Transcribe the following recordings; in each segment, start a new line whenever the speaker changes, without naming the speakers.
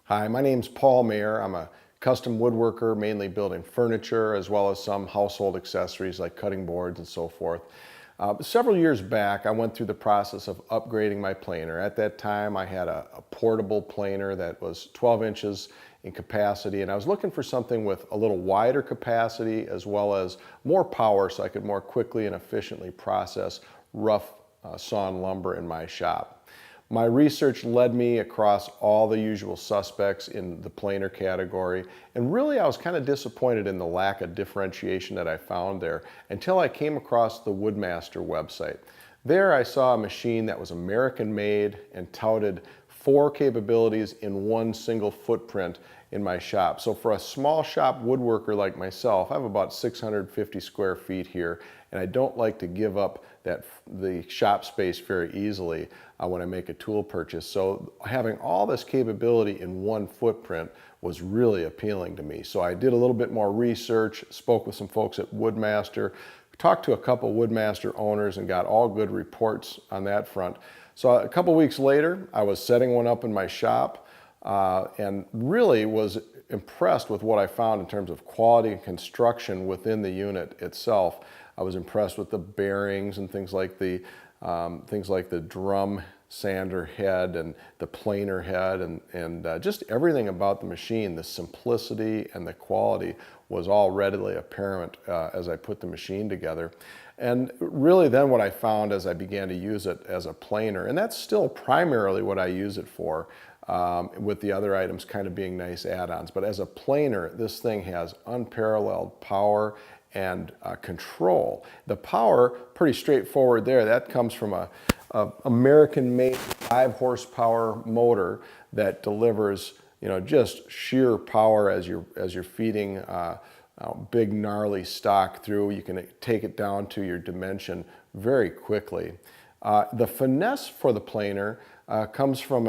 Hi, my name's Paul Mayer. I'm a custom woodworker, mainly building furniture as well as some household accessories like cutting boards and so forth. Several years back, I went through the process of upgrading my planer. At that time, I had a portable planer that was 12 inches in capacity, and I was looking for something with a little wider capacity as well as more power so I could more quickly and efficiently process rough sawn lumber in my shop. My research led me across all the usual suspects in the planer category, and really I was kind of disappointed in the lack of differentiation that I found there until I came across the Woodmaster website. There I saw a machine that was American made and touted 4 capabilities in one single footprint in my shop. So for a small shop woodworker like myself, I have about 650 square feet here, and I don't like to give up the shop space very easily when I make a tool purchase. So having all this capability in one footprint was really appealing to me. So I did a little bit more research, spoke with some folks at Woodmaster, talked to a couple Woodmaster owners and got all good reports on that front. So a couple weeks later, I was setting one up in my shop and really was impressed with what I found in terms of quality and construction within the unit itself. I was impressed with the bearings and things like the drum sander head and the planer head and just everything about the machine. The simplicity and the quality was all readily apparent as I put the machine together. And really then what I found as I began to use it as a planer, and that's still primarily what I use it for, with the other items kind of being nice add-ons. But as a planer, this thing has unparalleled power and control. The power, pretty straightforward there. That comes from a American-made 5 horsepower motor that delivers, just sheer power as you're feeding big gnarly stock through. You can take it down to your dimension very quickly. The finesse for the planer comes from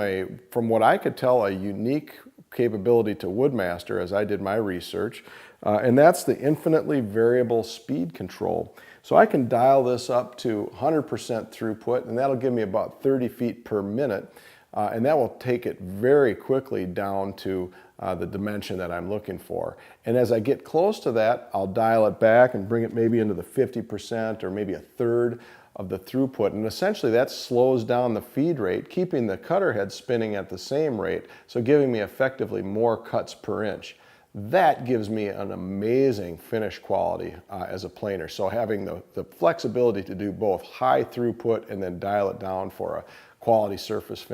what I could tell, a unique capability to Woodmaster as I did my research, and that's the infinitely variable speed control. So I can dial this up to 100% throughput, and that'll give me about 30 feet per minute, and that will take it very quickly down to the dimension that I'm looking for. And as I get close to that, I'll dial it back and bring it maybe into the 50% or maybe a third of the throughput, and essentially that slows down the feed rate, keeping the cutter head spinning at the same rate, so giving me effectively more cuts per inch. That gives me an amazing finish quality as a planer. So having the flexibility to do both high throughput and then dial it down for a quality surface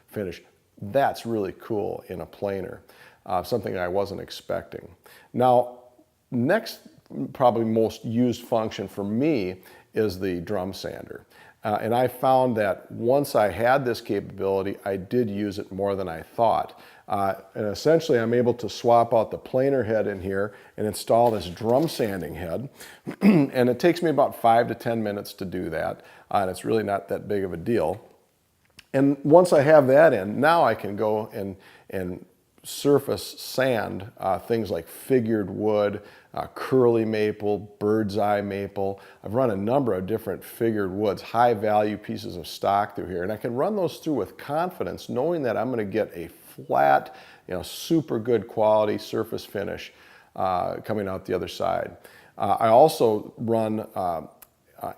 finish, that's really cool in a planer, something I wasn't expecting. Now, next probably most used function for me is the drum sander. And I found that once I had this capability, I did use it more than I thought. And essentially, I'm able to swap out the planer head in here and install this drum sanding head. And it takes me about 5 to 10 minutes to do that. And it's really not that big of a deal. And once I have that in, now I can go and surface sand things like figured wood, curly maple, bird's eye maple. I've run a number of different figured woods, high value pieces of stock through here, and I can run those through with confidence, knowing that I'm going to get a flat, super good quality surface finish coming out the other side. I also run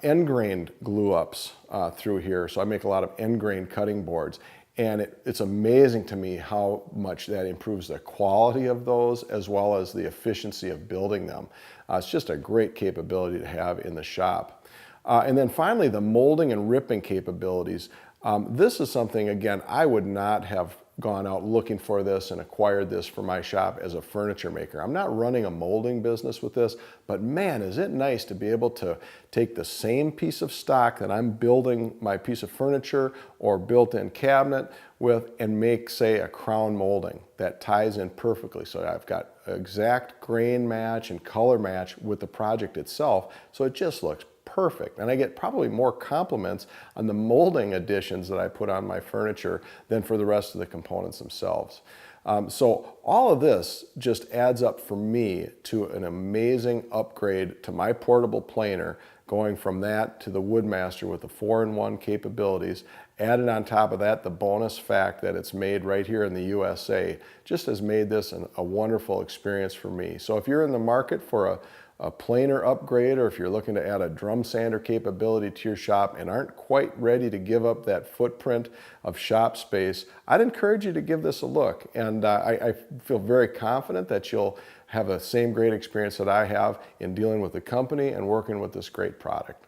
end grained glue ups through here, so I make a lot of end grain cutting boards. And it's amazing to me how much that improves the quality of those as well as the efficiency of building them. It's just a great capability to have in the shop. And then finally, the molding and ripping capabilities. This is something, again, I would not have gone out looking for this and acquired this for my shop as a furniture maker. I'm not running a molding business with this, but man, is it nice to be able to take the same piece of stock that I'm building my piece of furniture or built-in cabinet with and make, say, a crown molding that ties in perfectly. So I've got exact grain match and color match with the project itself, so it just looks perfect. And I get probably more compliments on the molding additions that I put on my furniture than for the rest of the components themselves. So all of this just adds up for me to an amazing upgrade to my portable planer going from that to the Woodmaster with the 4-in-1 capabilities. Added on top of that, the bonus fact that it's made right here in the USA just has made this a wonderful experience for me. So if you're in the market for a planer upgrade, or if you're looking to add a drum sander capability to your shop and aren't quite ready to give up that footprint of shop space, I'd encourage you to give this a look. And I feel very confident that you'll have the same great experience that I have in dealing with the company and working with this great product.